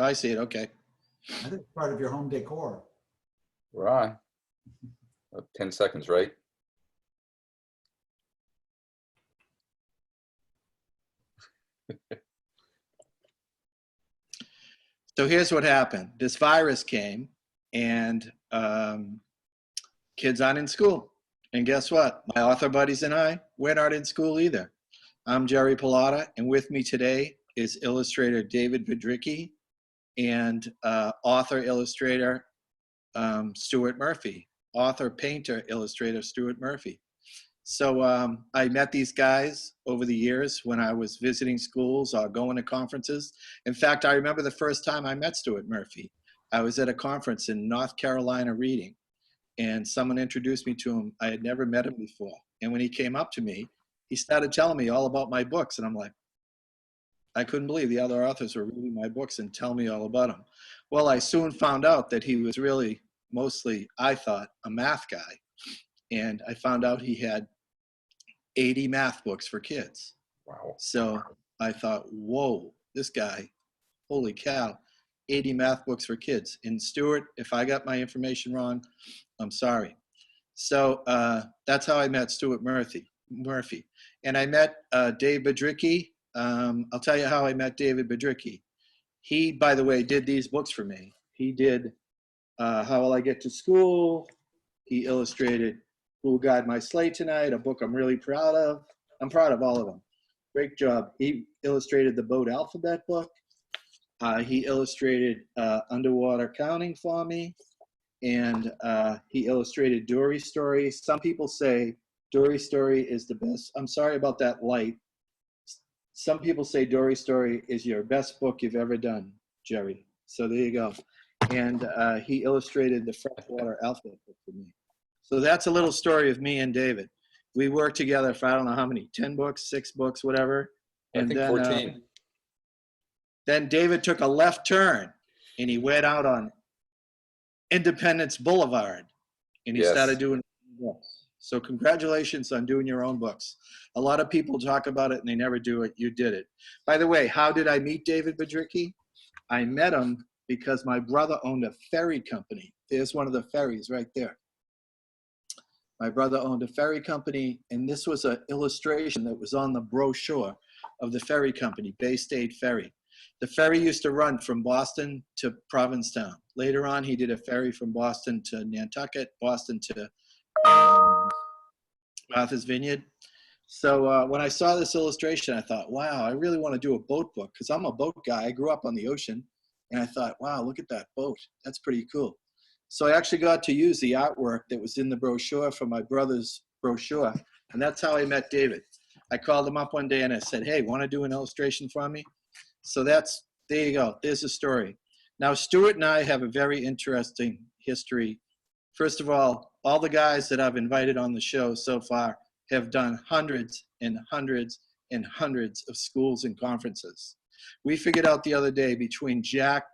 I see it. Okay. I think it's part of your home decor. We're on. 10 seconds, right? So here's what happened. This virus came, and kids aren't in school. And guess what? My author buddies and I, we're not in school either. I'm Jerry Pallotta, and with me today is illustrator David Biedrzycki and author-illustrator Stewart Murphy, author-painter illustrator Stewart Murphy. So I met these guys over the years when I was visiting schools or going to conferences. In fact, I remember the first time I met Stewart Murphy. I was at a conference in North Carolina reading, and someone introduced me to him. I had never met him before. And when he came up to me, he started telling me all about my books. And I'm like, I couldn't believe the other authors were reading my books and telling me all about them. Well, I soon found out that he was really mostly, I thought, a math guy. And I found out he had 80 math books for kids. Wow. So I thought, whoa, this guy, holy cow, 80 math books for kids. And Stuart, if I got my information wrong, I'm sorry. So that's how I met Stewart Murphy. And I met Dave Biedrzycki. I'll tell you how I met David Biedrzycki. He, by the way, did these books for me. He did How Will I Get to School? He illustrated Who Will Guide My Sleigh Tonight, a book I'm really proud of. I'm proud of all of them. Great job. He illustrated the Boat Alphabet book. He illustrated Underwater Counting for me. And he illustrated Dory Story. Some people say Dory Story is the best. I'm sorry about that light. Some people say Dory Story is your best book you've ever done, Jerry. So there you go. And he illustrated the Freshwater Alphabet book for me. So that's a little story of me and David. We worked together for, I don't know how many, 10 books, 6 books, whatever. And I think 14. Then David took a left turn and he went out on Independence Boulevard and he started doing books. So congratulations on doing your own books. A lot of people talk about it and they never do it. You did it. By the way, how did I meet David Biedrzycki? I met him because my brother owned a ferry company. There's one of the ferries right there. My brother owned a ferry company, and this was an illustration that was on the brochure of the ferry company, Bay State Ferry. The ferry used to run from Boston to Provincetown. Later on, he did a ferry from Boston to Nantucket, Boston to Martha's Vineyard. So when I saw this illustration, I thought, wow, I really want to do a boat book because I'm a boat guy. I grew up on the ocean, and I thought, wow, look at that boat. That's pretty cool. So I actually got to use the artwork that was in the brochure from my brother's brochure, and that's how I met David. I called him up one day and I said, hey, want to do an illustration for me? So there you go. There's the story. Now, Stuart and I have a very interesting history. First of all the guys that I've invited on the show so far have done hundreds and hundreds and hundreds of schools and conferences. We figured out the other day between Jack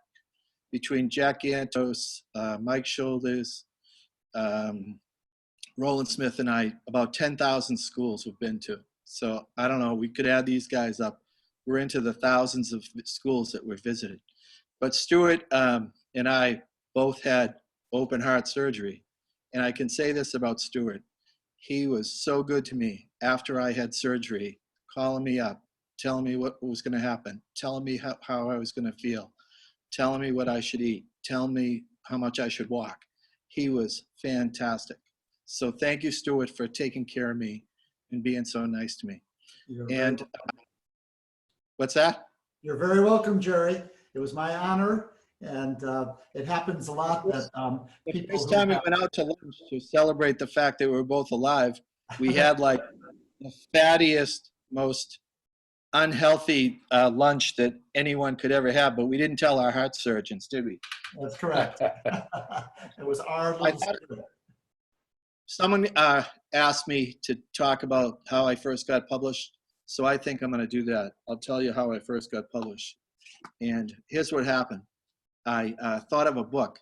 Gantos, Mike Shoulders, Roland Smith and I, about 10,000 schools we've been to. So I don't know, we could add these guys up. We're into the thousands of schools that we've visited. But Stuart and I both had open heart surgery. And I can say this about Stuart. He was so good to me after I had surgery, calling me up, telling me what was going to happen, telling me how I was going to feel, telling me what I should eat, telling me how much I should walk. He was fantastic. So thank you, Stuart, for taking care of me and being so nice to me. And what's that? You're very welcome, Jerry. It was my honor. And it happens a lot that the first time we went out to lunch to celebrate the fact that we were both alive, we had like the fattiest, most unhealthy lunch that anyone could ever have, but we didn't tell our heart surgeons, did we? That's correct. It was our someone asked me to talk about how I first got published, so I think I'm going to do that. I'll tell you how I first got published. And here's what happened. I thought of a book,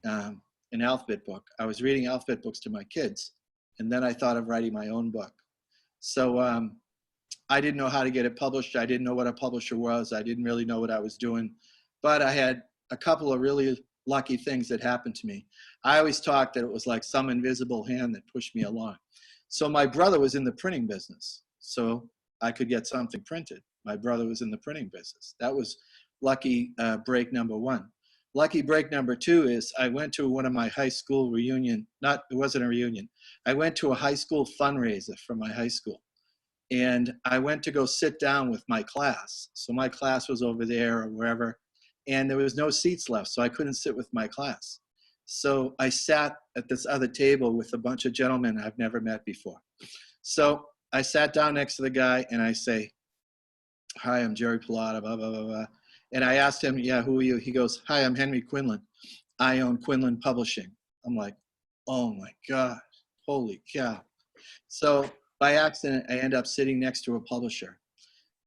an alphabet book. I was reading alphabet books to my kids, and then I thought of writing my own book. So I didn't know how to get it published. I didn't know what a publisher was. I didn't really know what I was doing. but I had a couple of really lucky things that happened to me. I always talk that it was like some invisible hand that pushed me along. So my brother was in the printing business, so I could get something printed. My brother was in the printing business. That was lucky break number one. Lucky break number two is I went to one of my high school reunion, it wasn't a reunion. I went to a high school fundraiser for my high school. And I went to go sit down with my class. So my class was over there or wherever, and there was no seats left, so I couldn't sit with my class. So I sat at this other table with a bunch of gentlemen I've never met before. So I sat down next to the guy and I say, "Hi, I'm Jerry Pallotta, blah, blah, blah, blah." And I asked him, "Yeah, who are you?" He goes, "Hi, I'm Henry Quinlan. I own Quinlan Publishing." I'm like, oh my God, holy cow. So by accident, I end up sitting next to a publisher.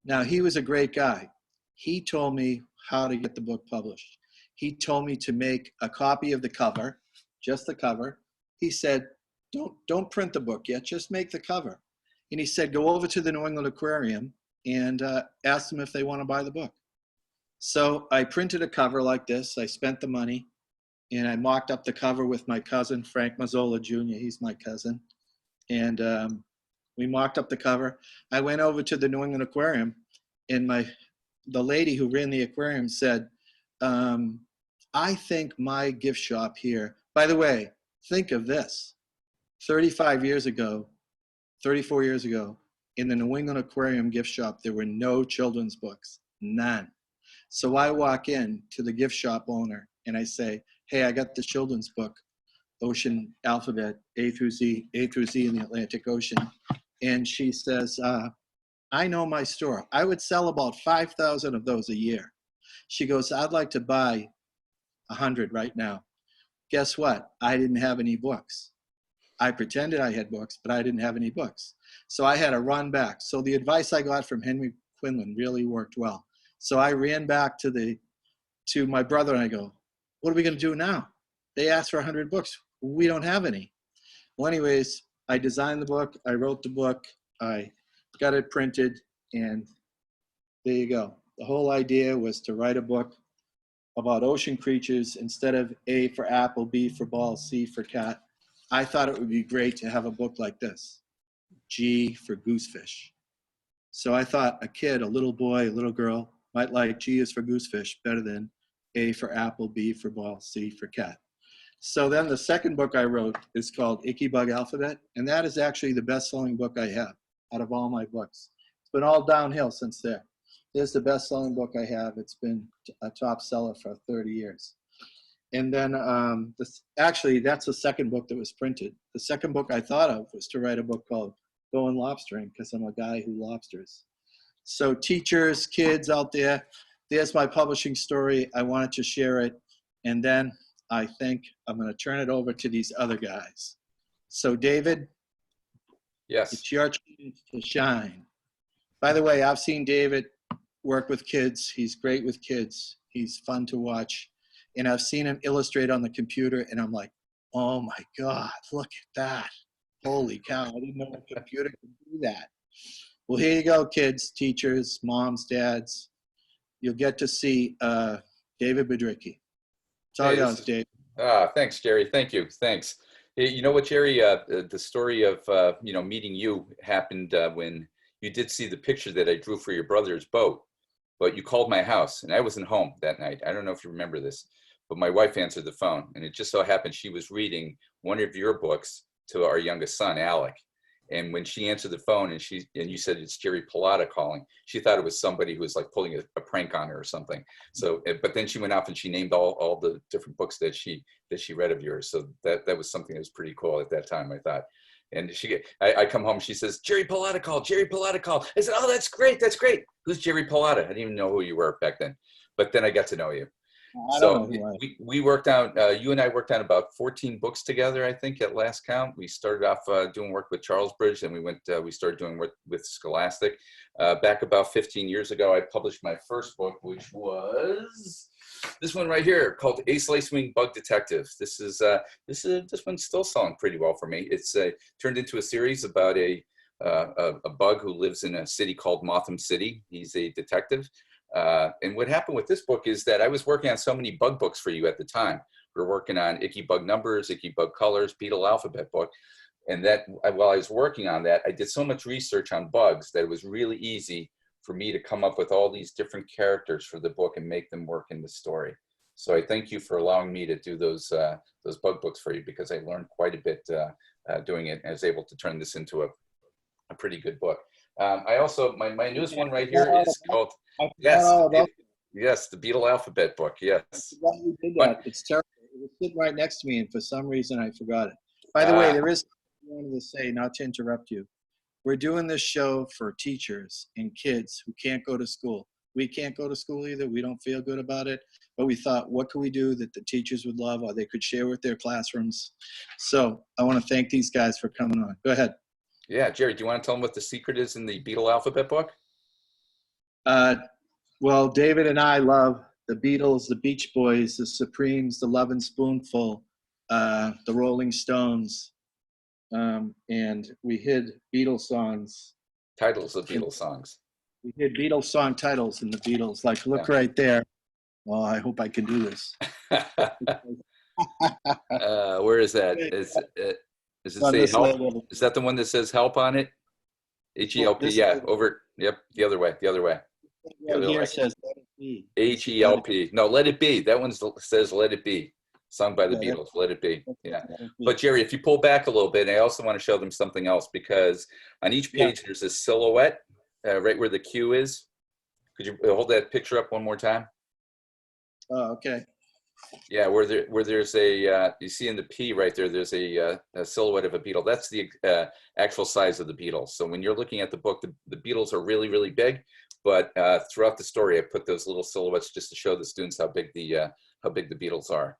Now, he was a great guy. He told me how to get the book published. He told me to make a copy of the cover, just the cover. He said, don't print the book yet, just make the cover. And he said, go over to the New England Aquarium and ask them if they want to buy the book. So I printed a cover like this. I spent the money, and I mocked up the cover with my cousin, Frank Mazzola Jr. He's my cousin. And we mocked up the cover. I went over to the New England Aquarium, and the lady who ran the aquarium said, I think my gift shop here, by the way, think of this, 34 years ago, in the New England Aquarium gift shop, there were no children's books, none. So I walk in to the gift shop owner and I say, hey, I got the children's book, Ocean Alphabet, A through Z in the Atlantic Ocean. And she says, I know my store. I would sell about 5,000 of those a year. She goes, I'd like to buy 100 right now. Guess what? I didn't have any books. I pretended I had books, but I didn't have any books. So I had to run back. So the advice I got from Henry Quinlan really worked well. So I ran back to my brother and I go, what are we going to do now? They asked for 100 books. We don't have any. Well, anyways, I designed the book. I wrote the book. I got it printed, and there you go. The whole idea was to write a book about ocean creatures. Instead of A for apple, B for ball, C for cat, I thought it would be great to have a book like this, G for goosefish. So I thought a kid, a little boy, a little girl, might like G is for goosefish better than A for apple, B for ball, C for cat. So then the second book I wrote is called Icky Bug Alphabet, and that is actually the best-selling book I have out of all my books. It's been all downhill since there. It's the best-selling book I have. It's been a top seller for 30 years. And then actually, that's the second book that was printed. The second book I thought of was to write a book called Going Lobstering, because I'm a guy who lobsters. So teachers, kids out there, there's my publishing story. I wanted to share it. And then I think I'm going to turn it over to these other guys. So David, Yes. It's your chance to shine. By the way, I've seen David work with kids. He's great with kids. He's fun to watch. And I've seen him illustrate on the computer, and I'm like, oh my God, look at that. Holy cow, I didn't know a computer could do that. Well, here you go, kids, teachers, moms, dads. You'll get to see David Biedrzycki. It's all yours, Dave. Thanks, Jerry. Thank you. Thanks. Hey, you know what, Jerry? The story of meeting you happened when you did see the picture that I drew for your brother's boat, but you called my house and I wasn't home that night. I don't know if you remember this, but my wife answered the phone, and it just so happened she was reading one of your books to our youngest son, Alec. And when she answered the phone and you said it's Jerry Pallotta calling, she thought it was somebody who was like pulling a prank on her or something. So, but then she went off and she named all the different books that she read of yours. So that was something that was pretty cool at that time, I thought. And I come home, she says, Jerry Pallotta called, Jerry Pallotta called. I said, oh, that's great, that's great. Who's Jerry Pallotta? I didn't even know who you were back then. But then I got to know you. So we worked out, you and I worked on about 14 books together, I think, at last count. We started off doing work with Charlesbridge, and we started doing work with Scholastic. Back about 15 years ago, I published my first book, which was this one right here, called Ace Lacewing Bug Detective. This one's still selling pretty well for me. It's turned into a series about a bug who lives in a city called Motham City. He's a detective. And what happened with this book is that I was working on so many bug books for you at the time. We were working on Icky Bug Numbers, Icky Bug Colors, Beetle Alphabet book. And that while I was working on that, I did so much research on bugs that it was really easy for me to come up with all these different characters for the book and make them work in the story. So I thank you for allowing me to do those bug books for you, because I learned quite a bit doing it, and I was able to turn this into a pretty good book. I also, my newest one right here is called, yes, the Beetle Alphabet book, yes. You did that. It's terrible. It was sitting right next to me, and for some reason I forgot it. By the way, there is something I wanted to say, not to interrupt you. We're doing this show for teachers and kids who can't go to school. We can't go to school either. We don't feel good about it. But we thought, what could we do that the teachers would love or they could share with their classrooms? So I want to thank these guys for coming on. Go ahead. Yeah, Jerry, do you want to tell them what the secret is in the Beetle Alphabet book? Well, David and I love the Beatles, the Beach Boys, the Supremes, the Lovin' Spoonful, the Rolling Stones, and we hid Beatles songs. Titles of Beatles songs. We hid Beatles song titles in the Beatles. Like, look right there. Well, I hope I can do this. Where is that? Does it say help? Is that the one that says help on it? H-E-L-P, yeah, over, yep, the other way. Right here says let it be. H-E-L-P. No, Let It Be. That one says Let It Be. Sung by the Beatles, Let It Be. Yeah. But Jerry, if you pull back a little bit, I also want to show them something else, because on each page there's a silhouette right where the Q is. Could you hold that picture up one more time? Oh, okay. Yeah, where there's a, you see in the P right there, there's a silhouette of a beetle. That's the actual size of the beetles. So when you're looking at the book, the beetles are really, really big. But throughout the story, I put those little silhouettes just to show the students how big the beetles are.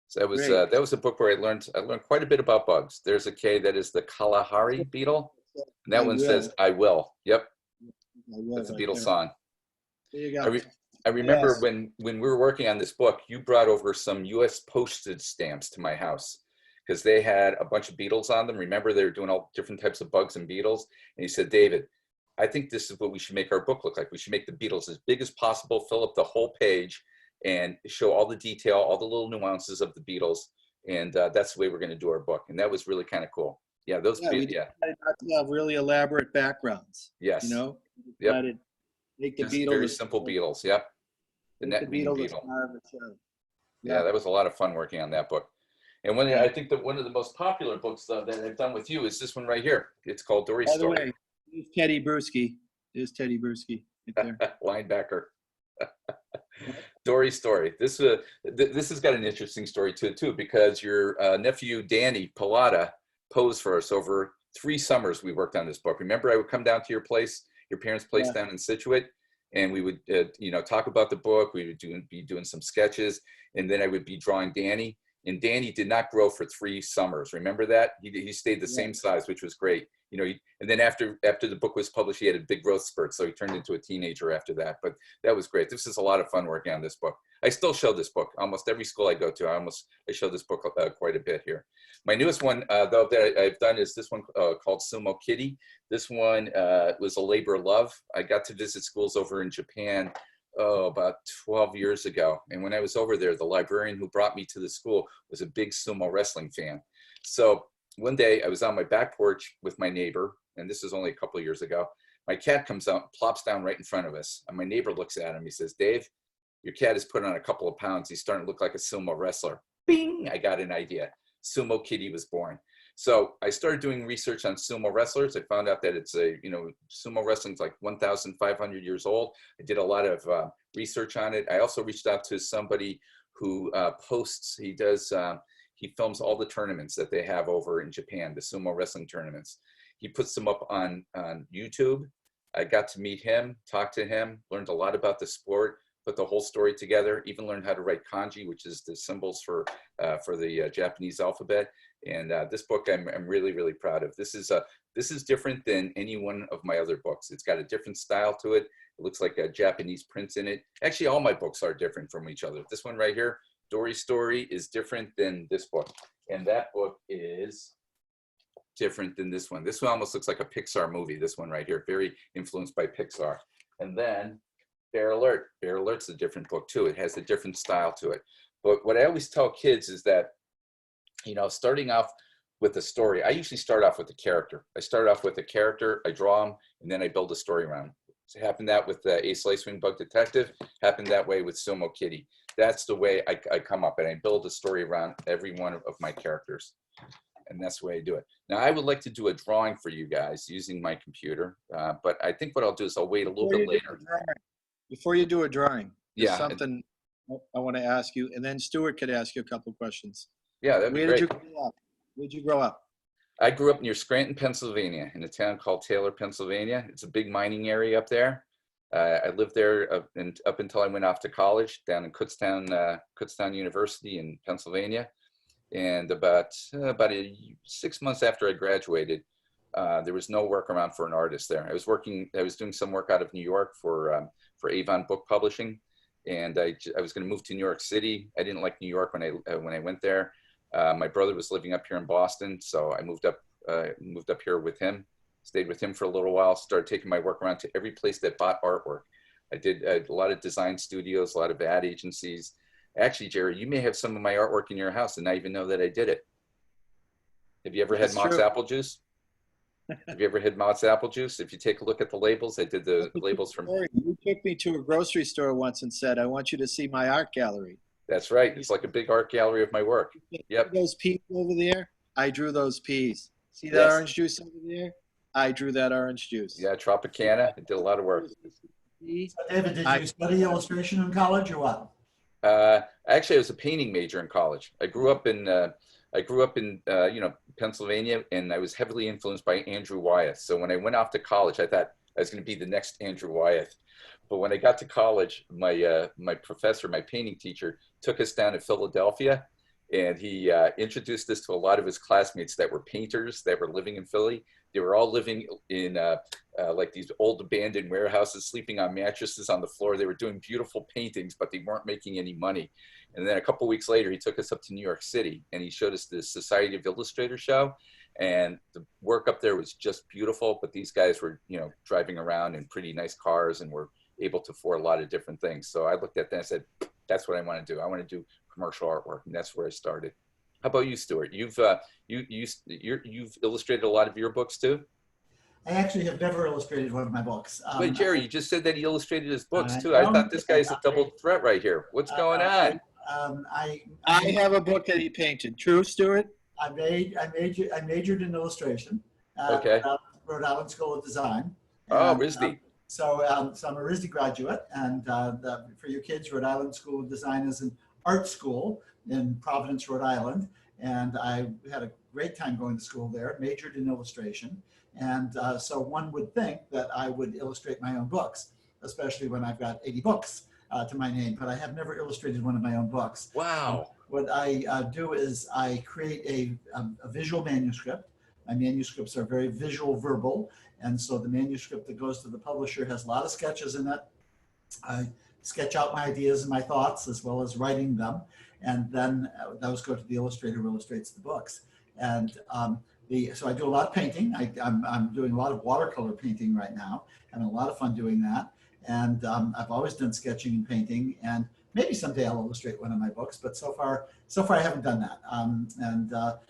So that was a book where I learned quite a bit about bugs. There's a K that is the Kalahari Beetle, and that one says I will. Yep, that's a Beetle song. There you go. I remember when we were working on this book, you brought over some U.S. postage stamps to my house because they had a bunch of beetles on them. Remember, they were doing all different types of bugs and beetles. And you said, David, I think this is what we should make our book look like. We should make the beetles as big as possible, fill up the whole page, and show all the detail, all the little nuances of the beetles. And that's the way we're going to do our book. And that was really kind of cool. Yeah, those we have really elaborate backgrounds. Yes. You know? Yep. Make the just beetle very simple beetles. Yep. The net beetle. Yeah, that was a lot of fun working on that book. And I think that one of the most popular books that I've done with you is this one right here. It's called Dory's Story. By the way, there's Teddy Bruschi. There's Teddy Bruschi right there. Linebacker. Dory's Story. This has got an interesting story to it too, because your nephew Danny Pallotta posed for us over 3 summers. We worked on this book. Remember, I would come down to your place, your parents' place down in Situate, and we would talk about the book. We would be doing some sketches, and then I would be drawing Danny. And Danny did not grow for 3 summers. Remember that? He stayed the same size, which was great. And then after the book was published, he had a big growth spurt. So he turned into a teenager after that. But that was great. This is a lot of fun working on this book. I still show this book. Almost every school I go to, I show this book quite a bit here. My newest one, though, that I've done is this one called Sumo Kitty. This one was a labor of love. I got to visit schools over in Japan about 12 years ago. And when I was over there, the librarian who brought me to the school was a big sumo wrestling fan. So one day I was on my back porch with my neighbor, and this is only a couple of years ago. My cat comes out, plops down right in front of us. And my neighbor looks at him. He says, Dave, your cat has put on a couple of pounds. He's starting to look like a sumo wrestler. Bing, I got an idea. Sumo Kitty was born. So I started doing research on sumo wrestlers. I found out that it's sumo wrestling is like 1,500 years old. I did a lot of research on it. I also reached out to somebody who posts, he films all the tournaments that they have over in Japan, the sumo wrestling tournaments. He puts them up on YouTube. I got to meet him, talk to him, learned a lot about the sport, put the whole story together, even learned how to write kanji, which is the symbols for the Japanese alphabet. And this book I'm really, really proud of. This is different than any one of my other books. It's got a different style to it. It looks like a Japanese prints in it. Actually, all my books are different from each other. This one right here, Dory's Story, is different than this book. And that book is different than this one. This one almost looks like a Pixar movie, this one right here, very influenced by Pixar. And then Bear Alert. Bear Alert's a different book too. It has a different style to it. But what I always tell kids is that, you know, starting off with a story, I usually start off with a character. I start off with a character, I draw them, and then I build a story around. It happened that with Ace Lacewing Bug Detective, happened that way with Sumo Kitty. That's the way I come up, and I build a story around every one of my characters. And that's the way I do it. Now, I would like to do a drawing for you guys using my computer, but I think what I'll do is I'll wait a little bit later. Before you do a drawing, there's Yeah. something I want to ask you, and then Stuart could ask you a couple questions. Yeah, that'd be Where great. did you grow up? Where'd you grow up? I grew up near Scranton, Pennsylvania, in a town called Taylor, Pennsylvania. It's a big mining area up there. I lived there up until I went off to college down in Kutztown University in Pennsylvania. And about 6 months after I graduated, there was no work around for an artist there. I was doing some work out of New York for Avon Book Publishing, and I was going to move to New York City. I didn't like New York when I went there. My brother was living up here in Boston, so I moved up here with him, stayed with him for a little while, started taking my work around to every place that bought artwork. I did a lot of design studios, a lot of ad agencies. Actually, Jerry, you may have some of my artwork in your house and not even know that I did it. Have you ever had Mott's apple juice? Have you ever had Mott's apple juice? If you take a look at the labels, I did the labels from... You took me to a grocery store once and said, I want you to see my art gallery. That's right. It's like a big art gallery of my work. Yep. Those peas over there, I drew those peas. See that orange juice over there? I drew that orange juice. Yeah, Tropicana. I did a lot of work. David, did you study illustration in college or what? Actually, I was a painting major in college. I grew up in Pennsylvania, and I was heavily influenced by Andrew Wyeth. So when I went off to college, I thought I was going to be the next Andrew Wyeth. But when I got to college, my professor, my painting teacher, took us down to Philadelphia, and he introduced us to a lot of his classmates that were painters that were living in Philly. They were all living in like these old abandoned warehouses, sleeping on mattresses on the floor. They were doing beautiful paintings, but they weren't making any money. And then a couple of weeks later, he took us up to New York City, and he showed us the Society of Illustrators show. And the work up there was just beautiful, but these guys were, driving around in pretty nice cars and were able to afford a lot of different things. So I looked at that and said, that's what I want to do. I want to do commercial artwork, and that's where I started. How about you, Stuart? You've illustrated a lot of your books too? I actually have never illustrated one of my books. Wait, Jerry, you just said that he illustrated his books too. I thought this guy's a double threat right here. What's going on? I have a book that he painted. True, Stuart? I majored in illustration at Rhode Island School of Design. Oh, RISD. So I'm a RISD graduate, and for you kids, Rhode Island School of Design is an art school in Providence, Rhode Island, and I had a great time going to school there, majored in illustration, and so one would think that I would illustrate my own books, especially when I've got 80 books to my name, but I have never illustrated one of my own books. Wow. What I do is I create a visual manuscript. My manuscripts are very visual verbal, and so the manuscript that goes to the publisher has a lot of sketches in it. I sketch out my ideas and my thoughts as well as writing them, and then those go to the illustrator who illustrates the books. And so I do a lot of painting. I'm doing a lot of watercolor painting right now, having a lot of fun doing that. And I've always done sketching and painting, and maybe someday I'll illustrate one of my books, but so far I haven't done that.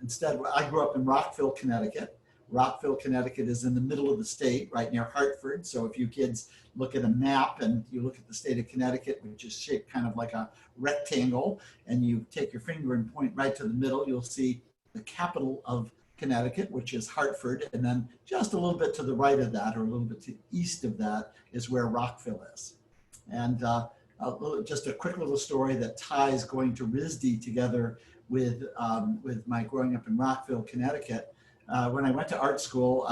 Instead, I grew up in Rockville, Connecticut. Rockville, Connecticut is in the middle of the state, right near Hartford. So if you kids look at a map and you look at the state of Connecticut, which is shaped kind of like a rectangle, and you take your finger and point right to the middle, you'll see the capital of Connecticut, which is Hartford. And then just a little bit to the right of that, or a little bit to the east of that, is where Rockville is. And just a quick little story that ties going to RISD together with my growing up in Rockville, Connecticut. When I went to art school,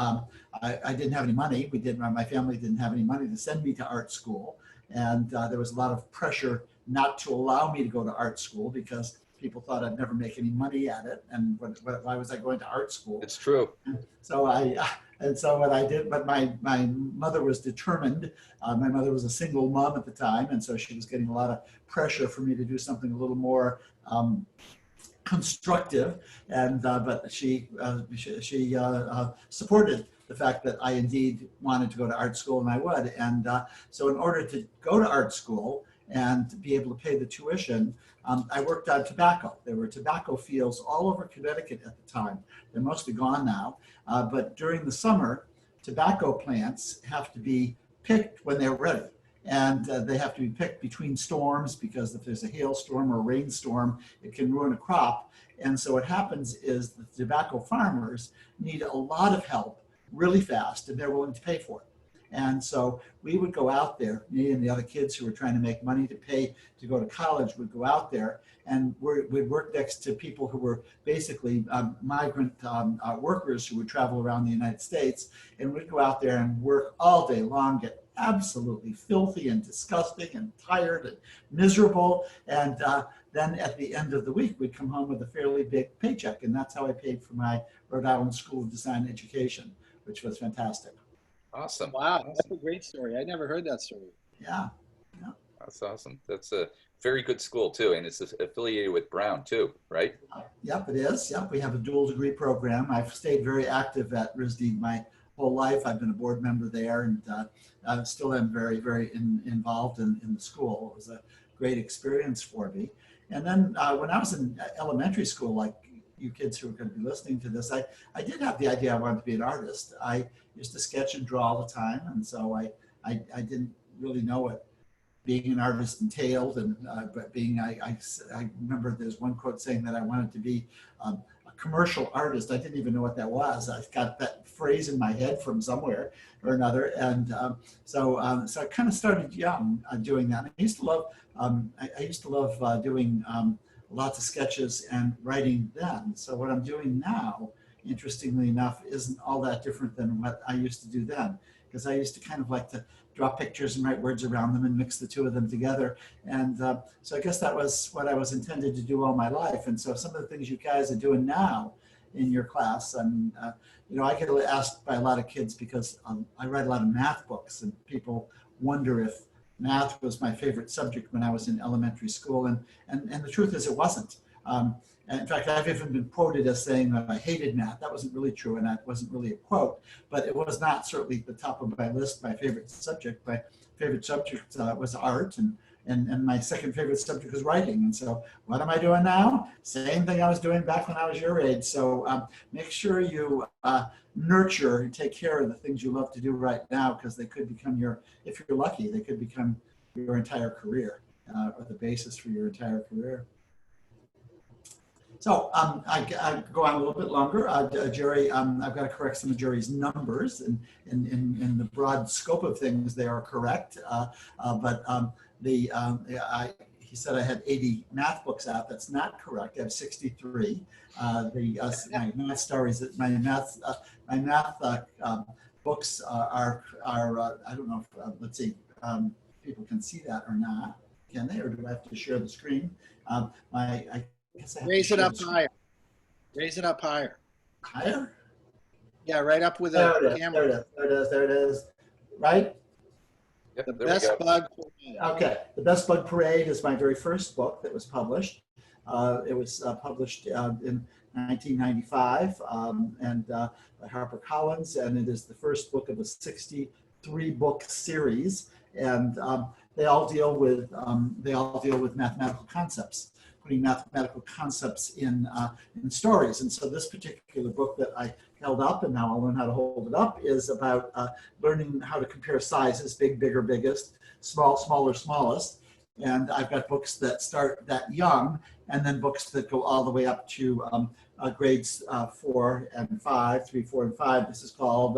I didn't have any money. My family didn't have any money to send me to art school. And there was a lot of pressure not to allow me to go to art school because people thought I'd never make any money at it. And why was I going to art school? It's true. So what I did, but my mother was determined. My mother was a single mom at the time, and so she was getting a lot of pressure for me to do something a little more constructive, and but she supported the fact that I indeed wanted to go to art school, and I would. And so in order to go to art school and be able to pay the tuition, I worked on tobacco. There were tobacco fields all over Connecticut at the time. They're mostly gone now. But during the summer, tobacco plants have to be picked when they're ready. And they have to be picked between storms, because if there's a hailstorm or a rainstorm, it can ruin a crop. And so what happens is the tobacco farmers need a lot of help really fast, and they're willing to pay for it. And so we would go out there, me and the other kids who were trying to make money to pay to go to college would go out there, and we'd work next to people who were basically migrant workers who would travel around the United States, and we'd go out there and work all day long, get absolutely filthy and disgusting and tired and miserable. And then at the end of the week, we'd come home with a fairly big paycheck. And that's how I paid for my Rhode Island School of Design education, which was fantastic. Awesome. Wow, that's a great story. I never heard that story. Yeah. That's awesome. That's a very good school too. And it's affiliated with Brown too, right? Yep, it is. Yep, we have a dual degree program. I've stayed very active at RISD my whole life. I've been a board member there, and I still am very, very involved in the school. It was a great experience for me. And then when I was in elementary school, like you kids who are going to be listening to this, I did have the idea I wanted to be an artist. I used to sketch and draw all the time, and so I didn't really know what being an artist entailed. And but being, I remember there's one quote saying that I wanted to be a commercial artist. I didn't even know what that was. I got that phrase in my head from somewhere or another, and so I kind of started young doing that. I used to love doing lots of sketches and writing then. So what I'm doing now, interestingly enough, isn't all that different than what I used to do then, because I used to kind of like to draw pictures and write words around them and mix the two of them together. And so I guess that was what I was intended to do all my life. And so some of the things you guys are doing now in your class, and you know, I get asked by a lot of kids because I write a lot of math books, and people wonder if math was my favorite subject when I was in elementary school. And the truth is it wasn't. And in fact, I've even been quoted as saying that I hated math. That wasn't really true, and that wasn't really a quote, but it was not certainly at the top of my list, my favorite subject. My favorite subject was art, and my second favorite subject was writing. And so what am I doing now? Same thing I was doing back when I was your age. So make sure you nurture and take care of the things you love to do right now, because they could become if you're lucky, they could become your entire career, or the basis for your entire career. So I go on a little bit longer. Jerry, I've got to correct some of Jerry's numbers. In the broad scope of things, they are correct. But he said I had 80 math books out. That's not correct. I have 63. My math stories, my math books are I don't know if, let's see, people can see that or not. Can they, or do I have to share the screen? Raise it up higher. Raise it up higher. Higher? Yeah, right up with the camera. There it is. Right? Yep, The Best Bug Parade. Okay. The Best Bug Parade is my very first book that was published. It was published in 1995 and by HarperCollins, and it is the first book of a 63-book series, and they all deal with mathematical concepts, putting mathematical concepts in stories. And so this particular book that I held up, and now I'll learn how to hold it up, is about learning how to compare sizes: big, bigger, biggest, small, smaller, smallest. And I've got books that start that young, and then books that go all the way up to grades 4 and 5, 3, 4, and 5. This is called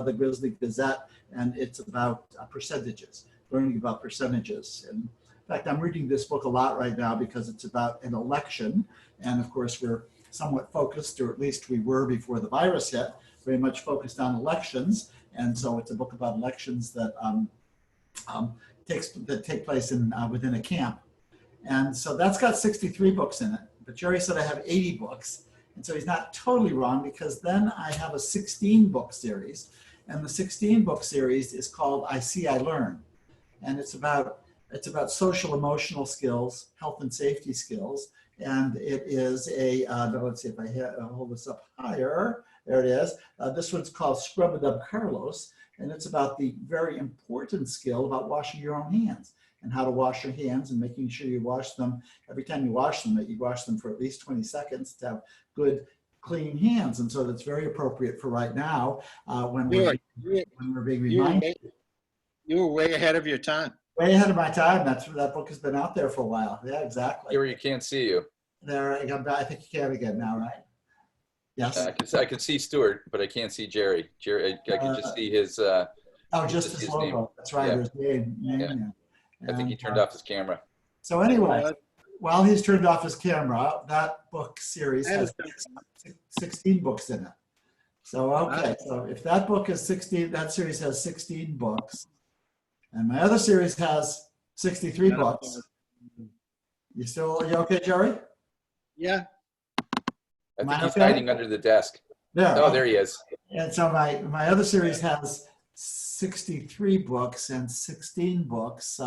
the Grizzly Gazette, and it's about percentages, learning about percentages. And in fact, I'm reading this book a lot right now because it's about an election. And of course, we're somewhat focused, or at least we were before the virus hit, very much focused on elections. And so it's a book about elections that take place within a camp. And so that's got 63 books in it. But Jerry said I have 80 books. And so he's not totally wrong, because then I have a 16-book series. And the 16-book series is called I See, I Learn. And it's about social emotional skills, health and safety skills. And it is let's see if I hold this up higher. There it is. This one's called Scrub-a-Dub Carlos, and it's about the very important skill about washing your own hands and how to wash your hands and making sure you wash them every time you wash them, that you wash them for at least 20 seconds to have good, clean hands. And so that's very appropriate for right now when we're being reminded. You were way ahead of your time. Way ahead of my time. That book has been out there for a while. Yeah, exactly. Here you can't see you. There, I think you can again now, right? Yes. I can see Stuart, but I can't see Jerry. Jerry, I can just see his. Just his logo. name. That's right. Yeah. His name. Yeah. I think he turned off his camera. So anyway, while he's turned off his camera, that book series has 16 books in it. So, okay. So if that book is 16, that series has 16 books. And my other series has 63 books. Are you okay, Jerry? Yeah. I think he's hiding under the desk. There. Oh, there he is. And so my other series has 63 books and 16 books.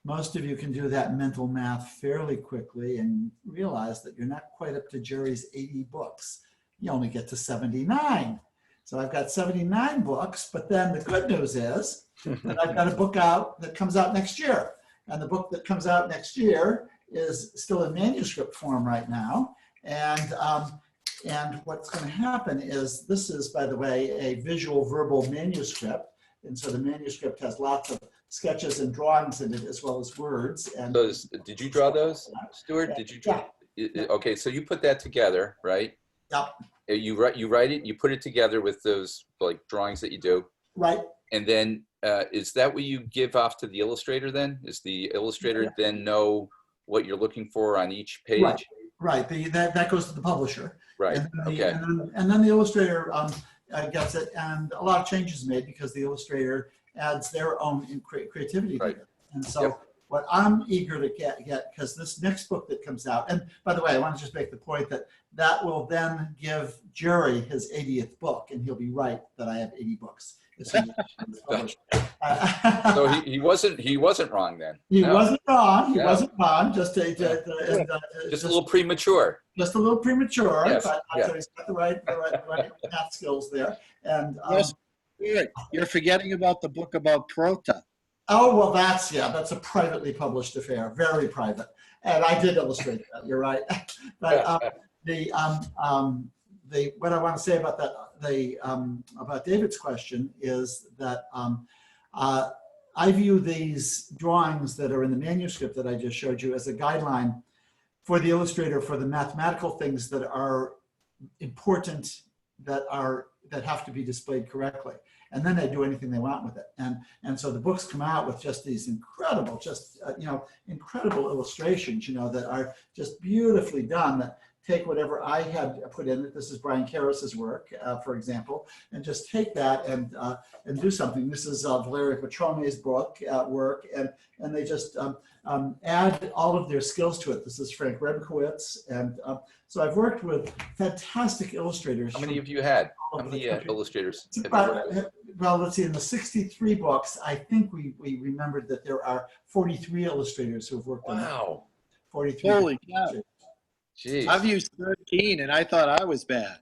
Most of you can do that mental math fairly quickly and realize that you're not quite up to Jerry's 80 books. You only get to 79. So I've got 79 books, but then the good news is that I've got a book out that comes out next year. And the book that comes out next year is still in manuscript form right now. And what's going to happen is, this is, by the way, a visual verbal manuscript. And so the manuscript has lots of sketches and drawings in it, as well as words. And Did you draw those, Stuart? Yeah. Did you draw? Yeah. Okay, so you put that together, right? Yep. You write it, you put it together with those like drawings that you do. Right. And then is that what you give off to the illustrator then? Is the illustrator then know what you're looking for on each page? Right. That goes to the publisher. Right. And then the illustrator gets it, and a lot of changes made because the illustrator adds their own creativity to it. And so what I'm eager to get, because this next book that comes out, and by the way, I want to just make the point that will then give Jerry his 80th book, and he'll be right that I have 80 books. So he wasn't wrong then. He wasn't wrong. He wasn't wrong. Just a little premature. Just a little premature. Yes. But so he's got the right math skills there. And yes, you're forgetting about the book about Prota. Oh well, that's a privately published affair, very private. And I did illustrate that. You're right. But what I want to say about that, about David's question is that I view these drawings that are in the manuscript that I just showed you as a guideline for the illustrator for the mathematical things that are important, that have to be displayed correctly. And then they do anything they want with it. And so the books come out with just these incredible, incredible illustrations, that are just beautifully done, that take whatever I had put in it. This is Brian Karras's work, for example, and just take that and do something. This is Valeria Petrone's book work, and they just add all of their skills to it. This is Frank Rebkowitz, and so I've worked with fantastic illustrators. How many have you had? How many illustrators? Well, let's see. In the 63 books, I think we remembered that there are 43 illustrators who have worked on it. Wow. 43. Holy cow. Jeez. I've used 13 and I thought I was bad.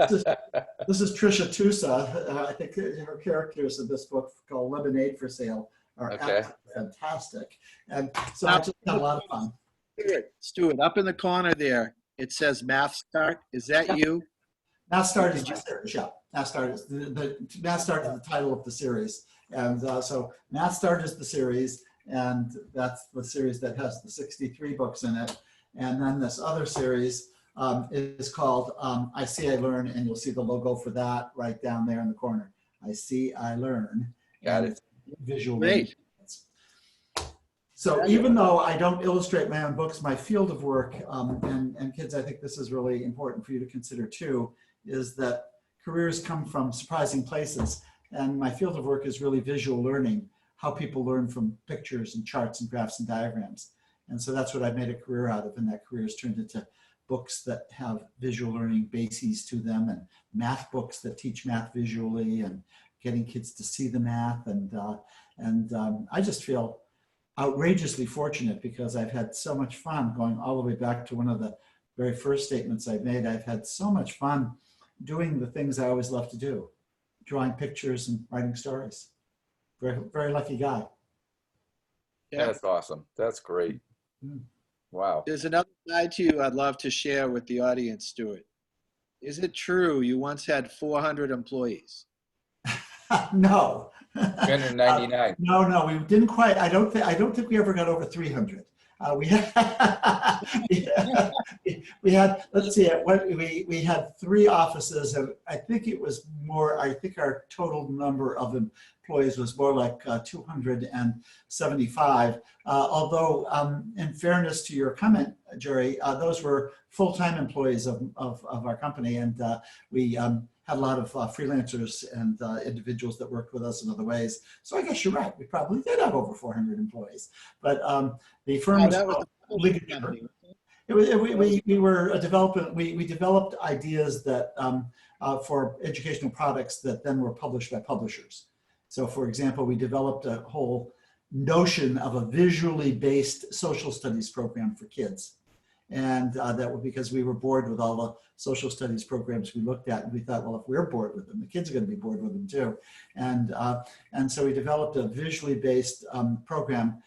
This is Trisha Tusa. I think her characters in this book called Lemonade for Sale are absolutely fantastic. And so I just had a lot of fun. Stuart, up in the corner there, it says Math Start. Is that you? Math Start is my series, yeah. Math Start is Math Start is the title of the series. And so Math Start is the series, and that's the series that has the 63 books in it. And then this other series is called I See, I Learn, and you'll see the logo for that right down there in the corner. I See, I Learn. Got it. Visual. Great. So even though I don't illustrate my own books, my field of work, and kids, I think this is really important for you to consider too, is that careers come from surprising places. And my field of work is really visual learning, how people learn from pictures and charts and graphs and diagrams. And so that's what I've made a career out of, and that career has turned into books that have visual learning bases to them, and math books that teach math visually, and getting kids to see the math. And I just feel outrageously fortunate because I've had so much fun, going all the way back to one of the very first statements I made. I've had so much fun doing the things I always love to do, drawing pictures and writing stories. Very, very lucky guy. Yeah. That's awesome. That's great. Mm. Wow. There's another side to you I'd love to share with the audience, Stuart. Is it true you once had 400 employees? No. 399. No, we didn't quite. I don't think we ever got over 300. We had, we had, let's see, we had 3 offices, and I think it was more, I think our total number of employees was more like 275. Although, in fairness to your comment, Jerry, those were full-time employees of our company, and we had a lot of freelancers and individuals that worked with us in other ways. So I guess you're right. We probably did have over 400 employees, but the firm was called Ligature. We were a development. We developed ideas that for educational products that then were published by publishers. So, for example, we developed a whole notion of a visually based social studies program for kids. And that was because we were bored with all the social studies programs we looked at, and we thought, well, if we're bored with them, the kids are going to be bored with them too. And so we developed a visually based program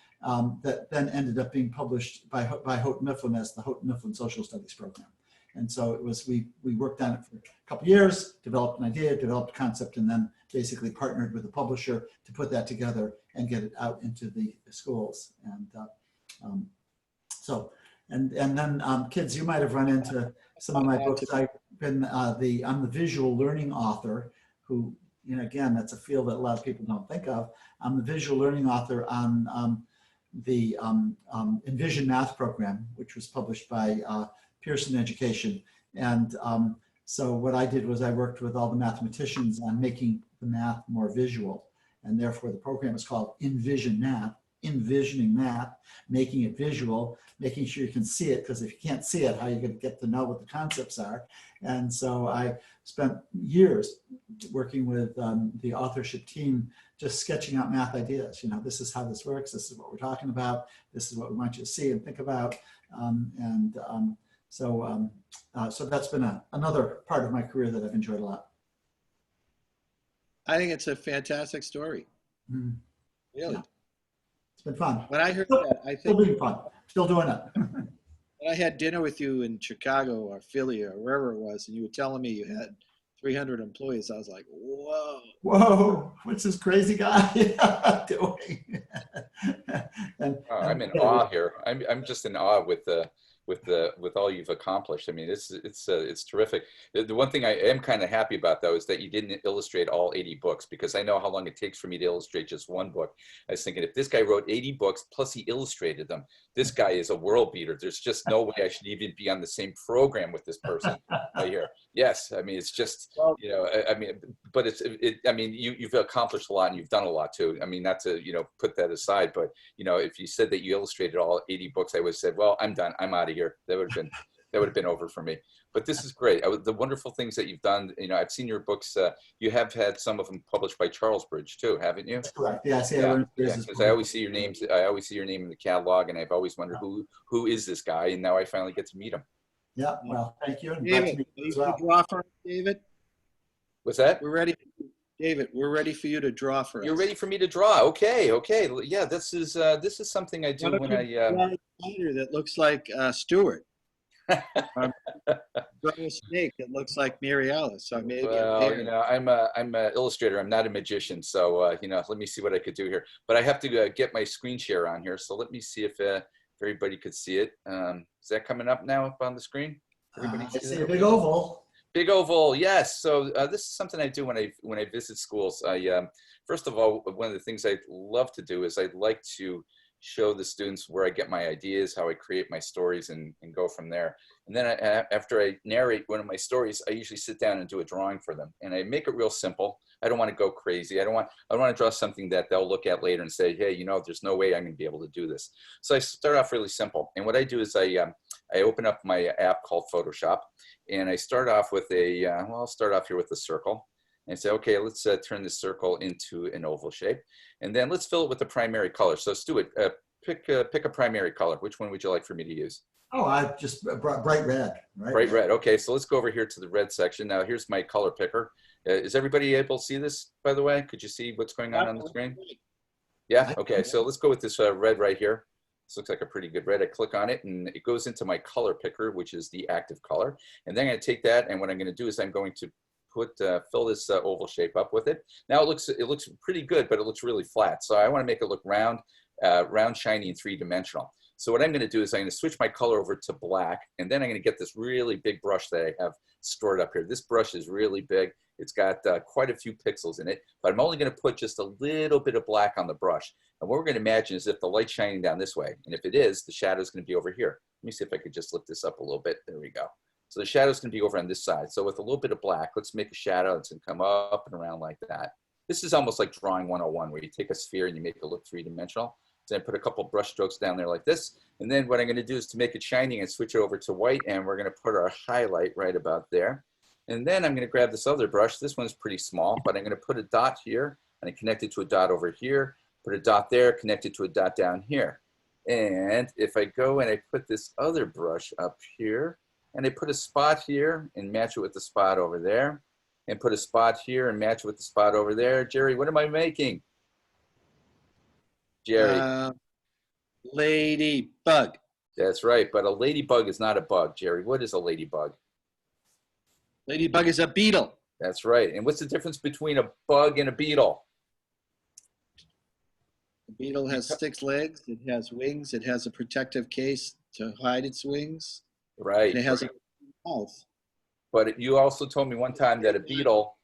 that then ended up being published by Houghton Mifflin as the Houghton Mifflin Social Studies Program. And so it was, we worked on it for a couple of years, developed an idea, developed a concept, and then basically partnered with the publisher to put that together and get it out into the schools. And and then kids, you might have run into some of my books. I've been I'm the visual learning author who, you know, again, that's a field that a lot of people don't think of. I'm the visual learning author on the Envision Math program, which was published by Pearson Education. And so what I did was I worked with all the mathematicians on making the math more visual. And therefore the program is called Envision Math, envisioning math, making it visual, making sure you can see it, because if you can't see it, how are you going to get to know what the concepts are? And so I spent years working with the authorship team, just sketching out math ideas. You know, this is how this works. This is what we're talking about. This is what we want you to see and think about. So that's been another part of my career that I've enjoyed a lot. I think it's a fantastic story. Mm-hmm. Really. Yeah. It's been fun. When I heard that, I think still being fun. Still doing it. when I had dinner with you in Chicago or Philly or wherever it was, and you were telling me you had 300 employees, I was like, whoa. Whoa, what's this crazy guy doing? I'm in awe here. I'm just in awe with all you've accomplished. I mean, it's terrific. The one thing I am kind of happy about, though, is that you didn't illustrate all 80 books, because I know how long it takes for me to illustrate just one book. I was thinking, if this guy wrote 80 books plus he illustrated them, this guy is a world beater. There's just no way I should even be on the same program with this person right here. Yes, I mean, it's just, you know, I mean, but I mean, you've accomplished a lot and you've done a lot too. I mean, not to, you know, put that aside, but, you know, if you said that you illustrated all 80 books, I would have said, well, I'm done. I'm out of here. That would have been over for me. But this is great. The wonderful things that you've done. You know, I've seen your books. You have had some of them published by Charles Bridge too, haven't you? That's correct. Yeah, because I always see your names. I always see your name in the catalog, and I've always wondered who is this guy, and now I finally get to meet him. Yeah. Well, thank you. David, you to draw for us, David? What's that? We're ready. David, we're ready for you to draw for us. You're ready for me to draw. Okay. Yeah, this is something I do when I that looks like Stewart. Draw a snake that looks like Mary Alice. So maybe. Well, you know, I'm an illustrator. I'm not a magician. So you know, let me see what I could do here. But I have to get my screen share on here. So let me see if everybody could see it. Is that coming up now up on the screen? I see a big oval. Big oval, yes. So this is something I do when I visit schools. First of all, one of the things I love to do is I'd like to show the students where I get my ideas, how I create my stories, and go from there. And then after I narrate one of my stories, I usually sit down and do a drawing for them, and I make it real simple. I don't want to go crazy. I want to draw something that they'll look at later and say, hey, you know, there's no way I'm going to be able to do this. So I start off really simple. And what I do is I open up my app called Photoshop, and I start off with I'll start off here with a circle. And say, okay, let's turn this circle into an oval shape. And then let's fill it with the primary color. So Stuart, pick a primary color. Which one would you like for me to use? Oh, I just bright red. Bright red. Okay, so let's go over here to the red section. Now here's my color picker. Is everybody able to see this, by the way? Could you see what's going on the screen? Yeah, okay, so let's go with this red right here. This looks like a pretty good red. I click on it and it goes into my color picker, which is the active color. And then I'm gonna take that, and what I'm gonna do is I'm going to fill this oval shape up with it. Now it looks pretty good, but it looks really flat. So I wanna make it look round, shiny, and three-dimensional. So what I'm gonna do is I'm gonna switch my color over to black, and then I'm gonna get this really big brush that I have stored up here. This brush is really big. It's got quite a few pixels in it, but I'm only gonna put just a little bit of black on the brush. And what we're gonna imagine is if the light's shining down this way, and if it is, the shadow's gonna be over here. Let me see if I could just lift this up a little bit. There we go. So the shadow's gonna be over on this side. So with a little bit of black, let's make a shadow that's gonna come up and around like that. This is almost like drawing 101, where you take a sphere and you make it look three-dimensional. So I put a couple brush strokes down there like this. And then what I'm gonna do is to make it shiny and switch it over to white, and we're gonna put our highlight right about there. And then I'm gonna grab this other brush. This one's pretty small, but I'm gonna put a dot here and I connect it to a dot over here, put a dot there, connect it to a dot down here. And if I go and I put this other brush up here, and I put a spot here and match it with the spot over there, and put a spot here and match it with the spot over there. Jerry, what am I making? Jerry. Ladybug. That's right, but a ladybug is not a bug, Jerry. What is a ladybug? Ladybug is a beetle. That's right. And what's the difference between a bug and a beetle? The beetle has 6 legs. It has wings. It has a protective case to hide its wings. Right. And it has a mouth. But you also told me one time that a beetle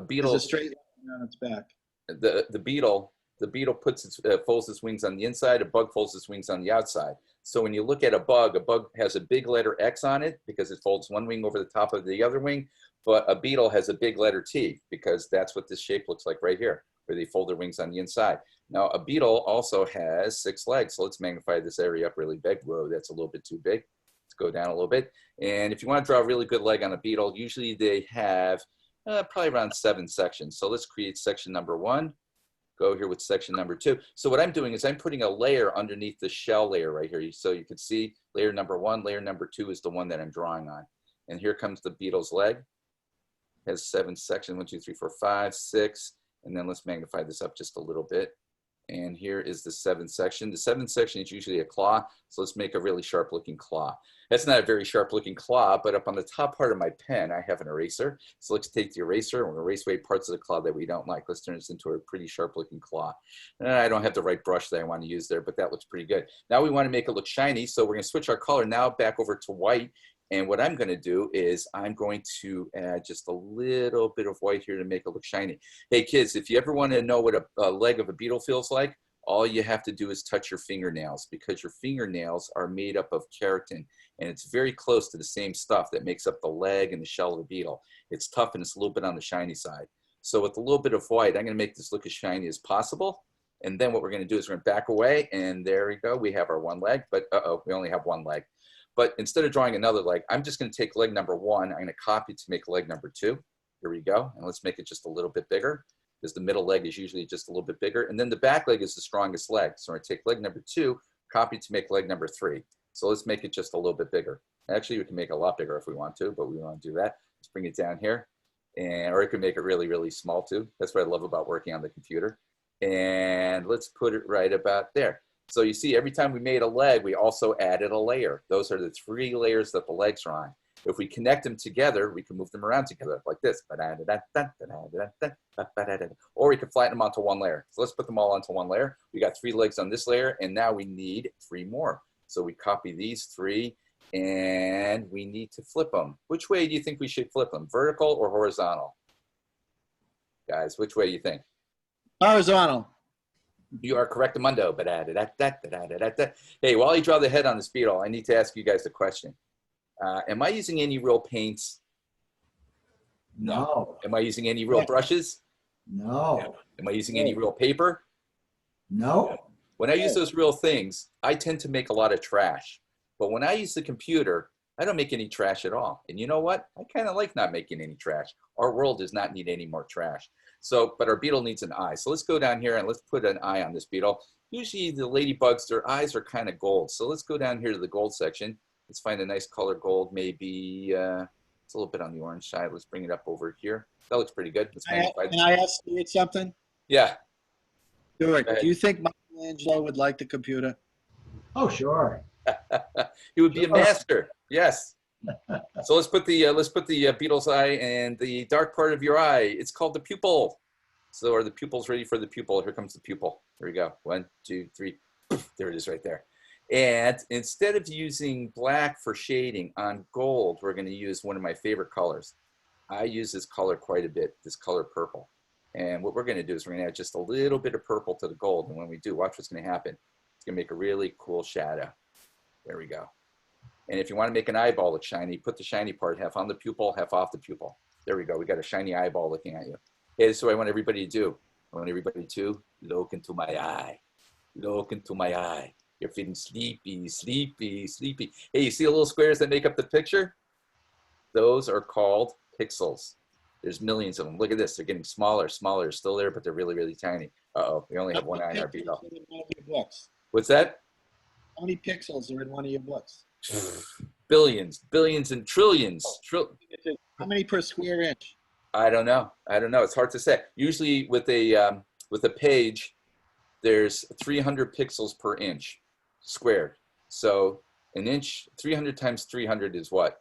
There's a straight line on its back. The beetle puts folds its wings on the inside. A bug folds its wings on the outside. So when you look at a bug has a big letter X on it because it folds one wing over the top of the other wing. But a beetle has a big letter T because that's what this shape looks like right here, where they fold their wings on the inside. Now a beetle also has 6 legs. So let's magnify this area up really big. Whoa, that's a little bit too big. Let's go down a little bit. And if you want to draw a really good leg on a beetle, usually they have probably around 7 sections. So let's create section number 1. Go here with section number 2. So what I'm doing is I'm putting a layer underneath the shell layer right here. So you can see layer number 1, layer number 2 is the one that I'm drawing on. And here comes the beetle's leg. It has 7 sections, 1, 2, 3, 4, 5, 6. And then let's magnify this up just a little bit. And here is the 7th section. The 7th section is usually a claw. So let's make a really sharp looking claw. That's not a very sharp looking claw, but up on the top part of my pen, I have an eraser. So let's take the eraser and we'll erase away parts of the claw that we don't like. Let's turn this into a pretty sharp looking claw. And I don't have the right brush that I want to use there, but that looks pretty good. Now we want to make it look shiny. So we're going to switch our color now back over to white. And what I'm going to do is I'm going to add just a little bit of white here to make it look shiny. Hey kids, if you ever want to know what a leg of a beetle feels like, all you have to do is touch your fingernails, because your fingernails are made up of keratin, and it's very close to the same stuff that makes up the leg and the shell of the beetle. It's tough and it's a little bit on the shiny side. So with a little bit of white, I'm going to make this look as shiny as possible. And then what we're going to do is we're going to back away, and there we go. We have our one leg, but we only have one leg. But instead of drawing another leg, I'm just going to take leg number 1. I'm going to copy to make leg number 2. Here we go. And let's make it just a little bit bigger, because the middle leg is usually just a little bit bigger. And then the back leg is the strongest leg. So I'm going to take leg number 2, copy to make leg number 3. So let's make it just a little bit bigger. Actually, we can make it a lot bigger if we want to, but we want to do that. Let's bring it down here. Or it could make it really, really small too. That's what I love about working on the computer. And let's put it right about there. So you see, every time we made a leg, we also added a layer. Those are the 3 layers that the legs are on. If we connect them together, we can move them around together like this. Or we can flatten them onto one layer. So let's put them all onto one layer. We got 3 legs on this layer, and now we need 3 more. So we copy these 3, and we need to flip them. Which way do you think we should flip them? Vertical or horizontal? Guys, which way do you think? Horizontal. You are correct, Amundo. Hey, while you draw the head on this beetle, I need to ask you guys a question. Am I using any real paints? No. Am I using any real brushes? No. Am I using any real paper? No. When I use those real things, I tend to make a lot of trash. But when I use the computer, I don't make any trash at all. And you know what? I kind of like not making any trash. Our world does not need any more trash. So, but our beetle needs an eye. So let's go down here and let's put an eye on this beetle. Usually the ladybugs, their eyes are kind of gold. So let's go down here to the gold section. Let's find a nice color gold. Maybe it's a little bit on the orange side. Let's bring it up over here. That looks pretty good. Let's Can I ask you something? Yeah. Stuart, do you think Michelangelo would like the computer? Oh, sure. He would be a master. Yes. So let's put the beetle's eye and the dark part of your eye. It's called the pupil. So are the pupils ready for the pupil? Here comes the pupil. Here we go. 1, 2, 3. There it is right there. And instead of using black for shading on gold, we're going to use one of my favorite colors. I use this color quite a bit, this color purple. And what we're going to do is we're going to add just a little bit of purple to the gold. And when we do, watch what's going to happen. It's going to make a really cool shadow. There we go. And if you want to make an eyeball look shiny, put the shiny part half on the pupil, half off the pupil. There we go. We got a shiny eyeball looking at you. Hey, this is what I want everybody to do. I want everybody to look into my eye. Look into my eye. You're feeling sleepy, sleepy, sleepy. Hey, you see the little squares that make up the picture? Those are called pixels. There's millions of them. Look at this. They're getting smaller, smaller. They're still there, but they're really, really tiny. Uh-oh, we only have one eye in our beetle. What's that? How many pixels are in one of your books? Billions, billions, and trillions. How many per square inch? I don't know. I don't know. It's hard to say. Usually with a page, there's 300 pixels per inch squared. So an inch, 300 times 300 is what?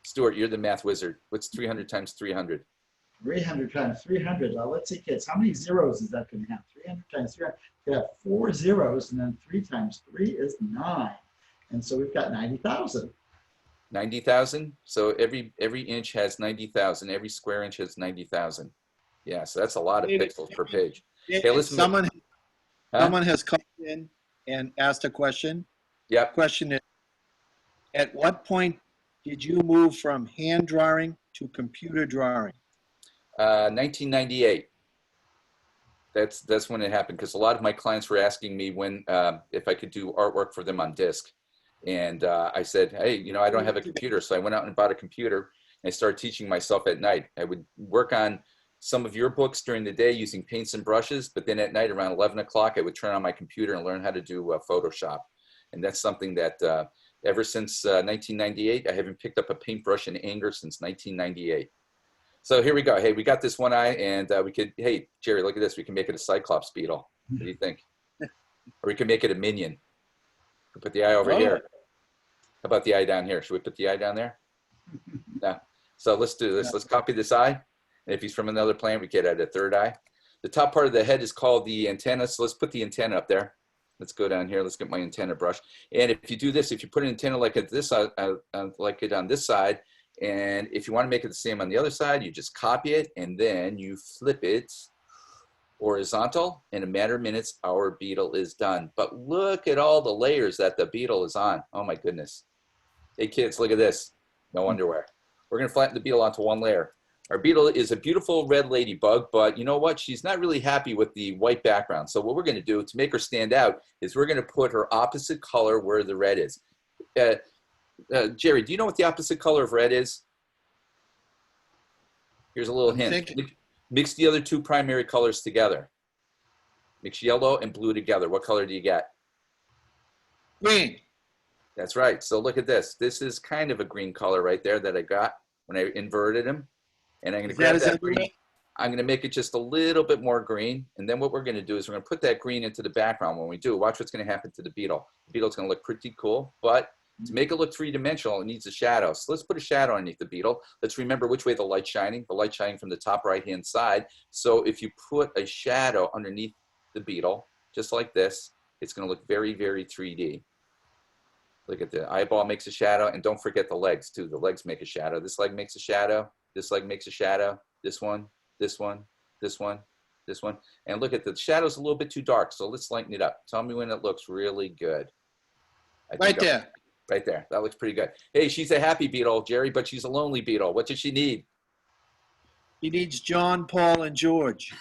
Stuart, you're the math wizard. What's 300 times 300? 300 times 300. Now, let's see, kids. How many zeros is that going to have? 300 times 300. We have 4 zeros, and then 3 times 3 is 9. And so we've got 90,000. 90,000? So every inch has 90,000. Every square inch has 90,000. Yeah, so that's a lot of pixels per page. Hey, listen. Someone has called in and asked a question. Yep. Question is, at what point did you move from hand drawing to computer drawing? 1998. That's when it happened, because a lot of my clients were asking me when if I could do artwork for them on disc. And I said, hey, you know, I don't have a computer. So I went out and bought a computer and I started teaching myself at night. I would work on some of your books during the day using paints and brushes, but then at night around 11 o'clock, I would turn on my computer and learn how to do Photoshop. And that's something that ever since 1998, I haven't picked up a paintbrush in anger since 1998. So here we go. Hey, we got this one eye, and we could, hey, Jerry, look at this. We can make it a Cyclops beetle. What do you think? Or we can make it a minion. We put the eye over here. How about the eye down here? Should we put the eye down there? No. So let's do this. Let's copy this eye. And if he's from another planet, we could add a third eye. The top part of the head is called the antenna. So let's put the antenna up there. Let's go down here. Let's get my antenna brush. And if you do this, if you put an antenna like it this like it on this side, and if you want to make it the same on the other side, you just copy it and then you flip it horizontal. In a matter of minutes, our beetle is done. But look at all the layers that the beetle is on. Oh my goodness. Hey kids, look at this. No underwear. We're going to flatten the beetle onto one layer. Our beetle is a beautiful red ladybug, but you know what? She's not really happy with the white background. So what we're going to do to make her stand out is we're going to put her opposite color where the red is. Jerry, do you know what the opposite color of red is? Here's a little hint. Mix the other two primary colors together. Mix yellow and blue together. What color do you get? Green. That's right. So look at this. This is kind of a green color right there that I got when I inverted him. And I'm going to grab that green. I'm going to make it just a little bit more green. And then what we're going to do is we're going to put that green into the background. When we do, watch what's going to happen to the beetle. The beetle's going to look pretty cool, but to make it look three-dimensional, it needs a shadow. So let's put a shadow underneath the beetle. Let's remember which way the light's shining. The light's shining from the top right-hand side. So if you put a shadow underneath the beetle, just like this, it's going to look very, very 3D. Look at the eyeball makes a shadow, and don't forget the legs too. The legs make a shadow. This leg makes a shadow. This leg makes a shadow. This one, this one, this one, this one. And look at the shadow's a little bit too dark, so let's lighten it up. Tell me when it looks really good. Right there. Right there. That looks pretty good. Hey, she's a happy beetle, Jerry, but she's a lonely beetle. What does she need? He needs John, Paul, and George.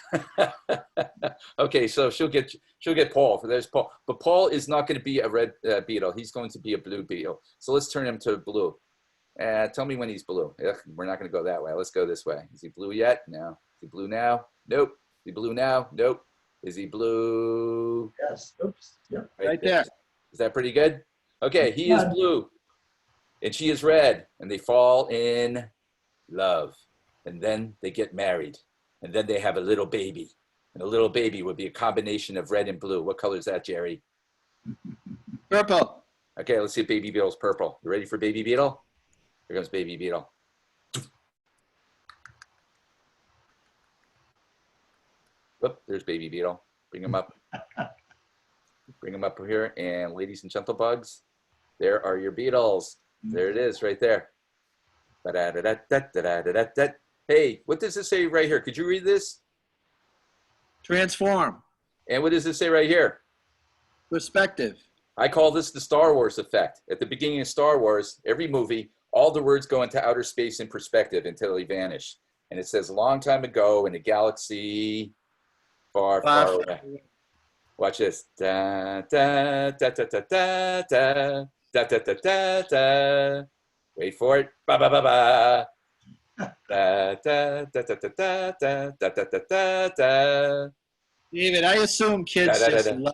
Okay, so she'll get Paul. There's Paul, but Paul is not going to be a red beetle. He's going to be a blue beetle. So let's turn him to blue. Tell me when he's blue. Ugh, we're not going to go that way. Let's go this way. Is he blue yet? No. Is he blue now? Nope. he blue now? Nope. Is he blue? Yes. Oops. Yep. Right there. Is that pretty good? Okay, he is blue and she is red, and they fall in love. And then they get married, and then they have a little baby. And a little baby would be a combination of red and blue. What color is that, Jerry? Purple. Okay, let's see if Baby Beetle's purple. You ready for Baby Beetle? Here comes Baby Beetle. Whoop, there's Baby Beetle. Bring him up. Bring him up here. And ladies and gentle bugs, there are your beetles. There it is right there. Da-da-da-da-da-da-da-da-da. Hey, what does this say right here? Could you read this? Transform. And what does this say right here? Perspective. I call this the Star Wars effect. At the beginning of Star Wars, every movie, all the words go into outer space in perspective until they vanish. And it says a long time ago in a galaxy far, far away. Watch this. Da, da, da, da, da, da, da, da, da, da, da, da. Wait for it. Ba, ba, ba, ba. Da, da, da, da, da, da, da, da, da, da, da. David, I assume kids Da, da, da, just da.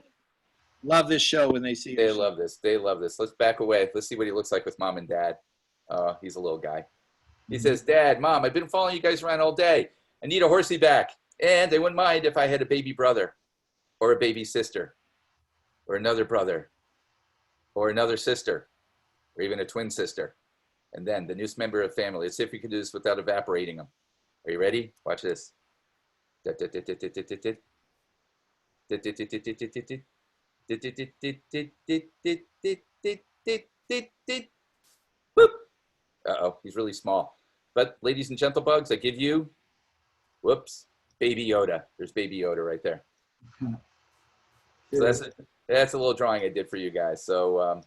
love this show when they see They the show. love this. They love this. Let's back away. Let's see what he looks like with mom and dad. He's a little guy. He says, Dad, Mom, I've been following you guys around all day. I need a horsey back. And I wouldn't mind if I had a baby brother or a baby sister or another brother or another sister or even a twin sister. And then the newest member of the family. Let's see if we can do this without evaporating them. Are you ready? Watch this. Uh-oh, he's really small. But ladies and gentle bugs, I give you, whoops, Baby Yoda. There's Baby Yoda right there. So that's a little drawing I did for you guys. So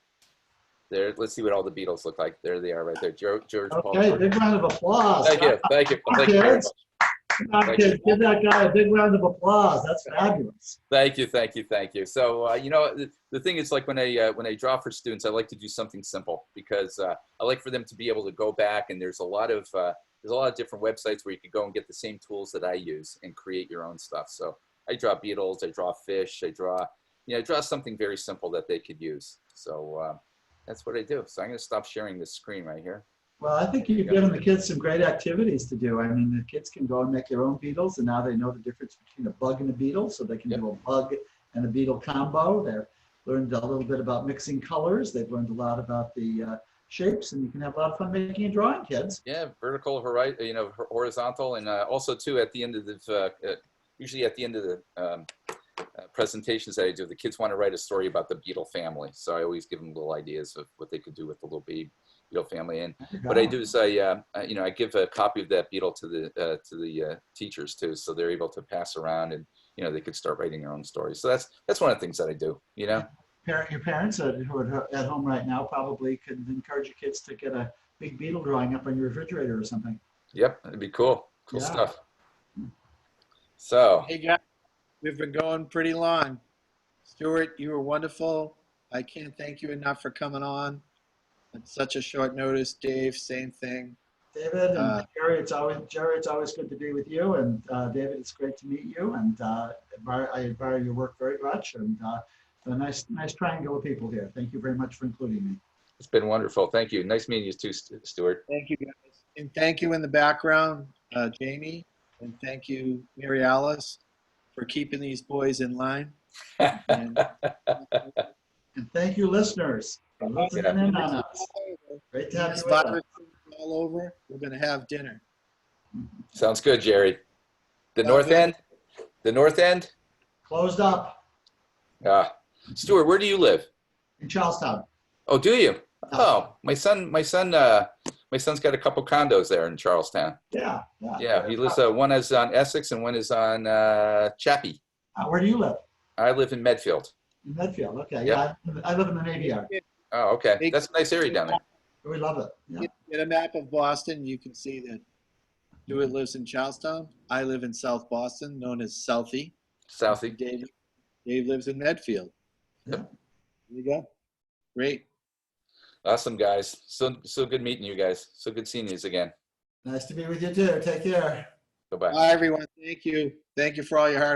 there, let's see what all the Beatles look like. There they are right there. George Paul. Okay, big round of applause. Thank you. Thank you. Thank you very much. Come on, kids, give that guy a big round of applause. That's fabulous. Thank you, thank you, thank you. So, you know, the thing is, like when I draw for students, I like to do something simple because I like for them to be able to go back, and there's a lot of different websites where you can go and get the same tools that I use and create your own stuff. So I draw beetles, I draw fish, I draw something very simple that they could use. So that's what I do. So I'm going to stop sharing this screen right here. Well, I think you've given the kids some great activities to do. I mean, the kids can go and make their own beetles, and now they know the difference between a bug and a beetle, so they can do a bug and a beetle combo. They've learned a little bit about mixing colors. They've learned a lot about the shapes, and you can have a lot of fun making and drawing, kids. Yeah, vertical, horizontal, and also too at the end of the usually at the end of the presentations that I do, the kids want to write a story about the beetle family. So I always give them little ideas of what they could do with the little beetle family. And what I do is I give a copy of that beetle to the teachers too, so they're able to pass around, and they could start writing their own stories. So that's one of the things that I do. Your parents who are at home right now probably could encourage your kids to get a big beetle drawing up on your refrigerator or something. Yep, that'd be cool. Cool stuff. So hey guys, we've been going pretty long. Stuart, you were wonderful. I can't thank you enough for coming on at such a short notice. Dave, same thing. David and Jerry, it's always good to be with you. And David, it's great to meet you. And I admire your work very much. And a nice triangle of people here. Thank you very much for including me. It's been wonderful. Thank you. Nice meeting you too, Stuart. Thank you guys. And thank you in the background, Jamie. And thank you, Mary Alice, for keeping these boys in line. And thank you, listeners, for listening in on us. Great to have you with us. All over. We're going to have dinner. Sounds good, Jerry. The north end? The north end? Closed up. Stuart, where do you live? In Charlestown. Oh, do you? Oh, my son's got a couple condos there in Charlestown. Yeah. Yeah, he lives. One is on Essex and one is on Chappie. Where do you live? I live in Medfield. In Medfield. Okay. Yep. Yeah, I live in the Navy Yard. Oh, okay. That's a nice area down there. We love it. Yeah. Get a map of Boston. You can see that Stuart lives in Charlestown. I live in South Boston, known as Southie. Southie. Dave lives in Medfield. Yep. There you go. Great. Awesome, guys. So good meeting you guys. So good seeing you again. Nice to be with you too. Take care. Bye-bye. Bye, everyone. Thank you. Thank you for all your hard